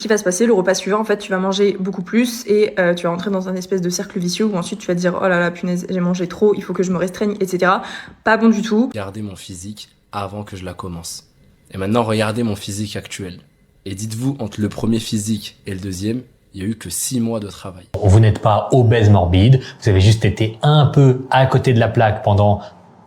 Ce qui va se passer, le repas suivant, en fait, tu vas manger beaucoup plus et tu vas entrer dans un espèce de cercle vicieux où ensuite tu vas te dire « Oh là là, punaise, j'ai mangé trop, il faut que je me restreigne, etc. » Pas bon du tout. Regardez mon physique avant que je la commence. Et maintenant, regardez mon physique actuel. Et dites-vous, entre le premier physique et le deuxième, il n'y a eu que 6 mois de travail. Vous n'êtes pas obèse morbide, vous avez juste été un peu à côté de la plaque pendant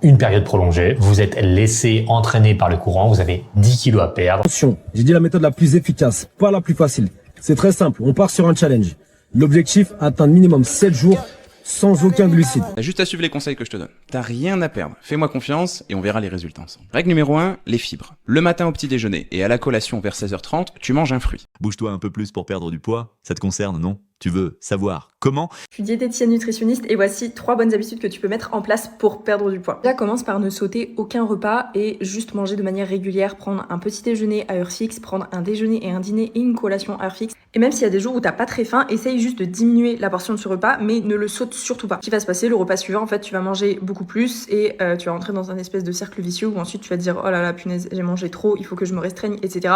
une période prolongée, vous êtes laissé entraîner par le courant, vous avez 10 kilos à perdre. Attention, j'ai dit la méthode la plus efficace, pas la plus facile. C'est très simple, on part sur un challenge. L'objectif, atteindre minimum 7 jours sans aucun glucide. T'as juste à suivre les conseils que je te donne. T'as rien à perdre. Fais-moi confiance et on verra les résultats ensemble. Règle numéro 1, les fibres. Le matin au petit déjeuner et à la collation vers 16h30, tu manges un fruit. Bouge-toi un peu plus pour perdre du poids. Ça te concerne, non? Tu veux savoir comment? Je suis diététicienne nutritionniste et voici 3 bonnes habitudes que tu peux mettre en place pour perdre du poids. Déjà, commence par ne sauter aucun repas et juste manger de manière régulière, prendre un petit déjeuner à heure fixe, prendre un déjeuner et un dîner et une collation à heure fixe. Et même s'il y a des jours où t'as pas très faim, essaye juste de diminuer la portion de ce repas, mais ne le saute surtout pas. Ce qui va se passer, le repas suivant, en fait, tu vas manger beaucoup plus et tu vas entrer dans un espèce de cercle vicieux où ensuite tu vas te dire « Oh là là, punaise, j'ai mangé trop, il faut que je me restreigne, etc. »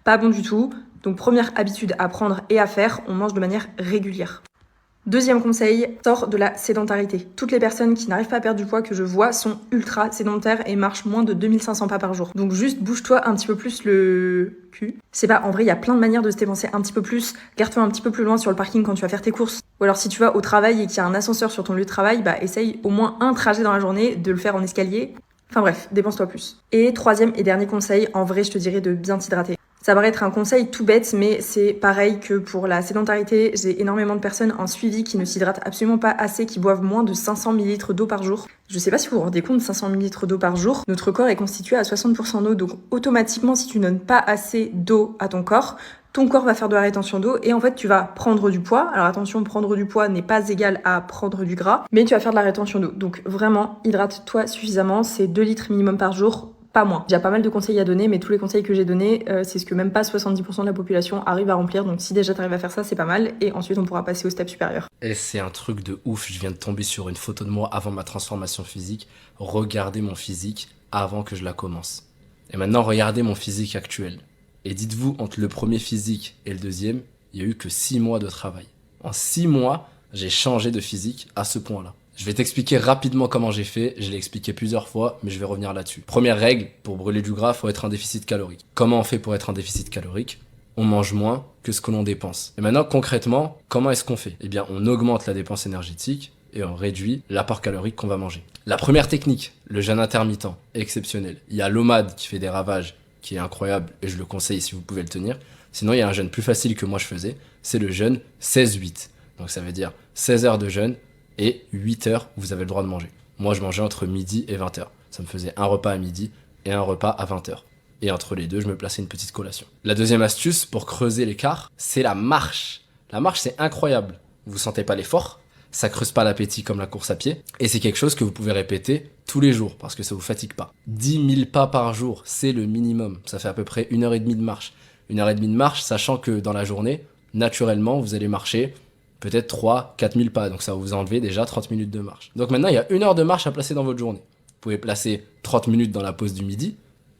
Pas bon du tout. Donc première habitude à prendre et à faire, on mange de manière régulière. Deuxième conseil, sors de la sédentarité. Toutes les personnes qui n'arrivent pas à perdre du poids que je vois sont ultra sédentaires et marchent moins de 2500 pas par jour. Donc juste bouge-toi un petit peu plus le cul. C'est pas, en vrai, il y a plein de manières de se dépenser un petit peu plus. Garde-toi un petit peu plus loin sur le parking quand tu vas faire tes courses. Ou alors si tu vas au travail et qu'il y a un ascenseur sur ton lieu de travail, bah essaye au moins un trajet dans la journée de le faire en escalier. Enfin bref, dépense-toi plus. Et troisième et dernier conseil, en vrai, je te dirais de bien t'hydrater. Ça paraît être un conseil tout bête, mais c'est pareil que pour la sédentarité. J'ai énormément de personnes en suivi qui ne s'hydratent absolument pas assez, qui boivent moins de 500 ml d'eau par jour. Je sais pas si vous vous rendez compte, 500 ml d'eau par jour, notre corps est constitué à 60% d'eau, donc automatiquement, si tu ne donnes pas assez d'eau à ton corps va faire de la rétention d'eau et en fait tu vas prendre du poids. Alors attention, prendre du poids n'est pas égal à prendre du gras, mais tu vas faire de la rétention d'eau. Donc vraiment, hydrate-toi suffisamment, c'est 2 litres minimum par jour. Pas moins. J'ai pas mal de conseils à donner, mais tous les conseils que j'ai donnés, c'est ce que même pas 70% de la population arrive à remplir. Donc si déjà t'arrives à faire ça, c'est pas mal. Et ensuite, on pourra passer au step supérieur. Et c'est un truc de ouf. Je viens de tomber sur une photo de moi avant ma transformation physique. Regardez mon physique avant que je la commence. Et maintenant, regardez mon physique actuel. Et dites-vous, entre le premier physique et le deuxième, il y a eu que 6 mois de travail. En 6 mois, j'ai changé de physique à ce point-là. Je vais t'expliquer rapidement comment j'ai fait, je l'ai expliqué plusieurs fois, mais je vais revenir là-dessus. Première règle, pour brûler du gras, faut être en déficit calorique. Comment on fait pour être en déficit calorique? On mange moins que ce que l'on dépense. Et maintenant, concrètement, comment est-ce qu'on fait? Eh bien, on augmente la dépense énergétique et on réduit l'apport calorique qu'on va manger. La première technique, le jeûne intermittent, exceptionnel. Il y a l'OMAD qui fait des ravages, qui est incroyable, et je le conseille si vous pouvez le tenir. Sinon, il y a un jeûne plus facile que moi je faisais, c'est le jeûne 16-8. Donc ça veut dire 16 heures de jeûne, et 8 heures, vous avez le droit de manger. Moi, je mangeais entre midi et 20 heures. Ça me faisait un repas à midi et un repas à 20 heures. Et entre les deux, je me plaçais une petite collation. La deuxième astuce pour creuser l'écart, c'est la marche. La marche, c'est incroyable. Vous sentez pas l'effort, ça creuse pas l'appétit comme la course à pied. Et c'est quelque chose que vous pouvez répéter tous les jours parce que ça vous fatigue pas. 10 000 pas par jour, c'est le minimum. Ça fait à peu près 1h30 de marche. 1h30 de marche, sachant que dans la journée, naturellement, vous allez marcher peut-être 3-4 000 pas, donc ça va vous enlever déjà 30 minutes de marche. Donc maintenant, il y a 1 heure de marche à placer dans votre journée. Vous pouvez placer 30 minutes dans la pause du midi,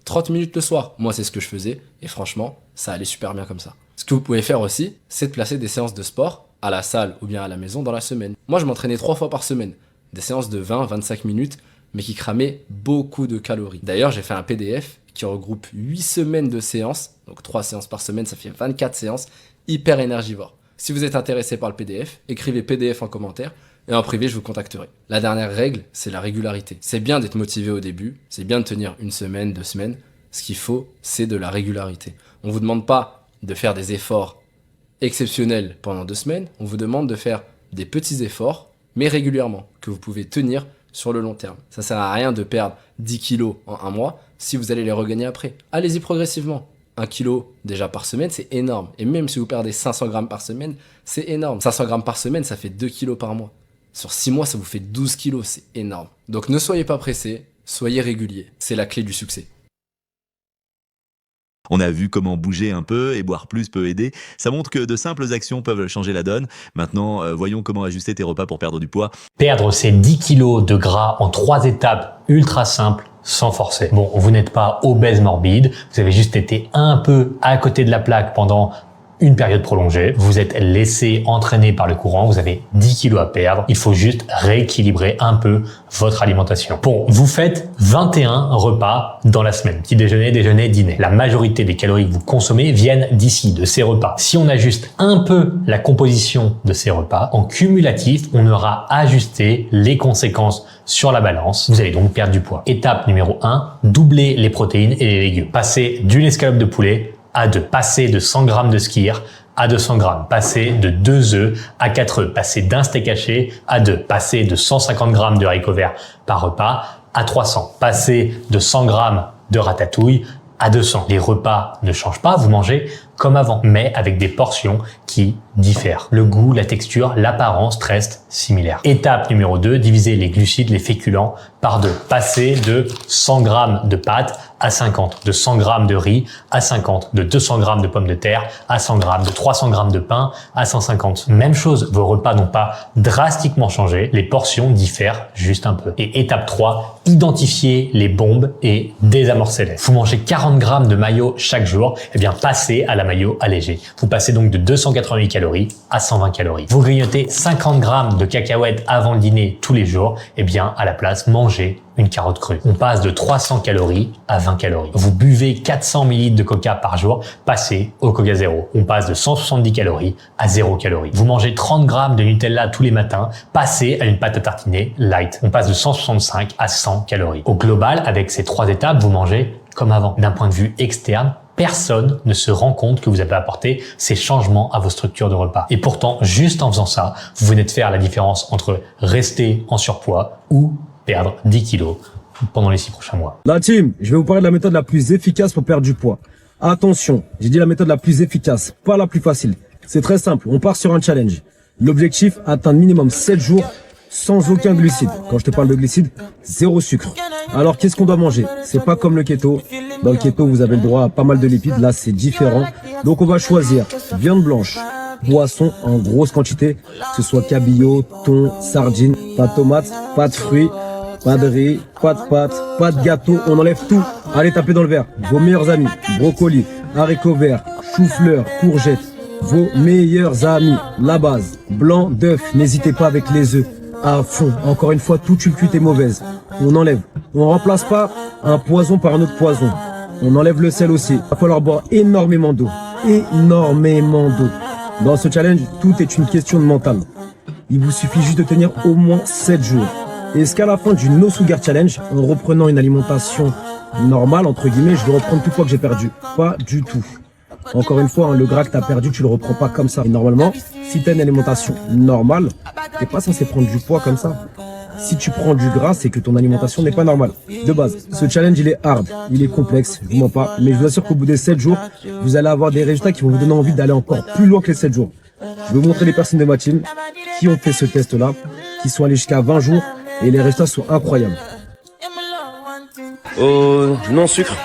30 minutes le soir. Moi, c'est ce que je faisais, et franchement, ça allait super bien comme ça. Ce que vous pouvez faire aussi, c'est de placer des séances de sport à la salle ou bien à la maison dans la semaine. Moi, je m'entraînais 3 fois par semaine. Des séances de 20-25 minutes, mais qui cramaient beaucoup de calories. D'ailleurs, j'ai fait un PDF qui regroupe 8 semaines de séances, donc 3 séances par semaine, ça fait 24 séances, hyper énergivores. Si vous êtes intéressé par le PDF, écrivez PDF en commentaire et en privé, je vous contacterai. La dernière règle, c'est la régularité. C'est bien d'être motivé au début, c'est bien de tenir 1 semaine, 2 semaines. Ce qu'il faut, c'est de la régularité. On ne vous demande pas de faire des efforts exceptionnels pendant 2 semaines, on vous demande de faire des petits efforts, mais régulièrement, que vous pouvez tenir sur le long terme. Ça sert à rien de perdre 10 kilos en 1 mois si vous allez les regagner après. Allez-y progressivement. 1 kilo déjà par semaine, c'est énorme. Et même si vous perdez 500 grammes par semaine, c'est énorme. 500 grammes par semaine, ça fait 2 kilos par mois. Sur 6 mois, ça vous fait 12 kilos, c'est énorme. Donc ne soyez pas pressés, soyez réguliers. C'est la clé du succès. On a vu comment bouger un peu et boire plus peut aider. Ça montre que de simples actions peuvent changer la donne. Maintenant, voyons comment ajuster tes repas pour perdre du poids. Perdre ces 10 kilos de gras en 3 étapes ultra simples, sans forcer. Bon, vous n'êtes pas obèse morbide, vous avez juste été un peu à côté de la plaque pendant une période prolongée, vous êtes laissé entraîner par le courant, vous avez 10 kilos à perdre, il faut juste rééquilibrer un peu votre alimentation. Bon, vous faites 21 repas dans la semaine, petit déjeuner, déjeuner, dîner. La majorité des calories que vous consommez viennent d'ici, de ces repas. Si on ajuste un peu la composition de ces repas, en cumulatif, on aura ajusté les conséquences sur la balance. Vous allez donc perdre du poids. Étape numéro 1, doubler les protéines et les légumes. Passer d'une escalope de poulet à 2. Passer de 100 g de skyr à 200 g. Passer de 2 œufs à 4 œufs. Passer d'un steak haché à 2. Passer de 150 g de haricots verts par repas à 300. Passer de 100 g de ratatouille à 200. Les repas ne changent pas, vous mangez comme avant, mais avec des portions qui diffèrent. Le goût, la texture, l'apparence restent similaires. Étape numéro 2, diviser les glucides, les féculents par 2. Passer de 100 g de pâtes à 50, de 100 g de riz à 50, de 200 g de pommes de terre à 100 g, de 300 g de pain à 150. Même chose, vos repas n'ont pas drastiquement changé, les portions diffèrent juste un peu. Et étape 3, identifier les bombes et désamorcer-les. Vous mangez 40 g de mayo chaque jour, eh bien passez à la mayo allégée. Vous passez donc de 288 calories à 120 calories. Vous grignotez 50 g de cacahuètes avant le dîner tous les jours, eh bien à la place, mangez une carotte crue. On passe de 300 calories à 20 calories. Vous buvez 400 ml de coca par jour, passez au Coca Zéro. On passe de 170 calories à 0 calories. Vous mangez 30 g de Nutella tous les matins, passez à une pâte à tartiner light. On passe de 165 à 100 calories. Au global, avec ces 3 étapes, vous mangez comme avant. D'un point de vue externe, personne ne se rend compte que vous avez apporté ces changements à vos structures de repas. Et pourtant, juste en faisant ça, vous venez de faire la différence entre rester en surpoids ou perdre 10 kilos pendant les 6 prochains mois. La team, je vais vous parler de la méthode la plus efficace pour perdre du poids. Attention, j'ai dit la méthode la plus efficace, pas la plus facile. C'est très simple, on part sur un challenge. L'objectif, atteindre minimum 7 jours sans aucun glucide. Quand je te parle de glucides, 0 sucre. Alors qu'est-ce qu'on doit manger? C'est pas comme le keto. Dans le keto, vous avez le droit à pas mal de lipides. Là, c'est différent. Donc on va choisir viande blanche, poisson en grosse quantité, que ce soit cabillaud, thon, sardines, pas de tomates, pas de fruits, pas de riz, pas de pâtes, pas de gâteau. On enlève tout. Allez, tapez dans le verre. Vos meilleurs amis, brocolis, haricots verts, chou-fleur, courgettes. Vos meilleurs amis, la base, blanc d'œuf. N'hésitez pas avec les œufs. À fond. Encore une fois, toute une cuite est mauvaise. On enlève. On remplace pas un poison par un autre poison. On enlève le sel aussi. Il va falloir boire énormément d'eau. Énormément d'eau. Dans ce challenge, tout est une question de mental. Il vous suffit juste de tenir au moins 7 jours. Est-ce qu'à la fin du No Sugar Challenge, en reprenant une alimentation normale, entre guillemets, je vais reprendre tout le poids que j'ai perdu? Pas du tout. Encore une fois, le gras que tu as perdu, tu le reprends pas comme ça. Et normalement, si tu as une alimentation normale, tu n'es pas censé prendre du poids comme ça. Si tu prends du gras, c'est que ton alimentation n'est pas normale. De base, ce challenge, il est hard, il est complexe, je vous mens pas. Mais je vous assure qu'au bout des 7 jours, vous allez avoir des résultats qui vont vous donner envie d'aller encore plus loin que les 7 jours. Je vais vous montrer les personnes de ma team qui ont fait ce test-là, qui sont allés jusqu'à 20 jours et les résultats sont incroyables. Non sucre.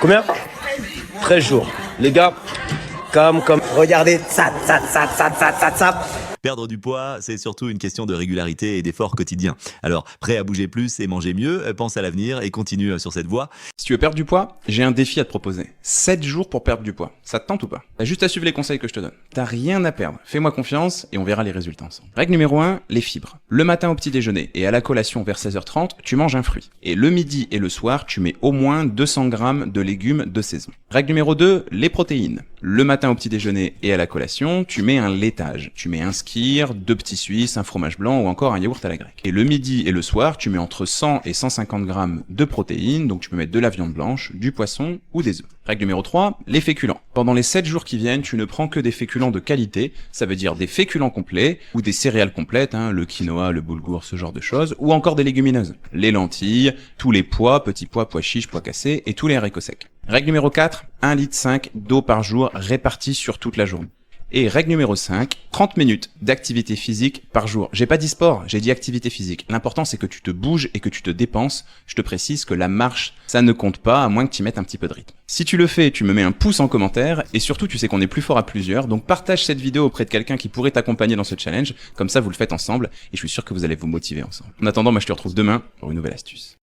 Combien? 13 jours. Les gars, comme. Regardez, ça. Perdre du poids, c'est surtout une question de régularité et d'effort quotidien. Alors, prêt à bouger plus et manger mieux, pense à l'avenir et continue sur cette voie. Si tu veux perdre du poids, j'ai un défi à te proposer. 7 jours pour perdre du poids. Ça te tente ou pas? T'as juste à suivre les conseils que je te donne. T'as rien à perdre. Fais-moi confiance et on verra les résultats ensemble. Règle numéro 1, les fibres. Le matin au petit déjeuner et à la collation vers 16h30, tu manges un fruit. Et le midi et le soir, tu mets au moins 200 g de légumes de saison. Règle numéro 2, les protéines. Le matin au petit déjeuner et à la collation, tu mets un laitage. Tu mets un skyr, 2 petits suisses, un fromage blanc ou encore un yaourt à la grecque. Et le midi et le soir, tu mets entre 100 et 150 g de protéines, donc tu peux mettre de la viande blanche, du poisson ou des œufs. Règle numéro 3, les féculents. Pendant les 7 jours qui viennent, tu ne prends que des féculents de qualité, ça veut dire des féculents complets ou des céréales complètes, le quinoa, le boulgour, ce genre de choses, ou encore des légumineuses. Les lentilles, tous les pois, petits pois, pois chiches, pois cassés et tous les haricots secs. Règle numéro 4, 1,5 litre d'eau par jour répartie sur toute la journée. Et règle numéro 5, 30 minutes d'activité physique par jour. J'ai pas dit sport, j'ai dit activité physique. L'important c'est que tu te bouges et que tu te dépenses. Je te précise que la marche, ça ne compte pas à moins que tu y mettes un petit peu de rythme. Si tu le fais, tu me mets un pouce en commentaire et surtout tu sais qu'on est plus fort à plusieurs. Donc partage cette vidéo auprès de quelqu'un qui pourrait t'accompagner dans ce challenge. Comme ça vous le faites ensemble et je suis sûr que vous allez vous motiver ensemble. En attendant, moi je te retrouve demain pour une nouvelle astuce.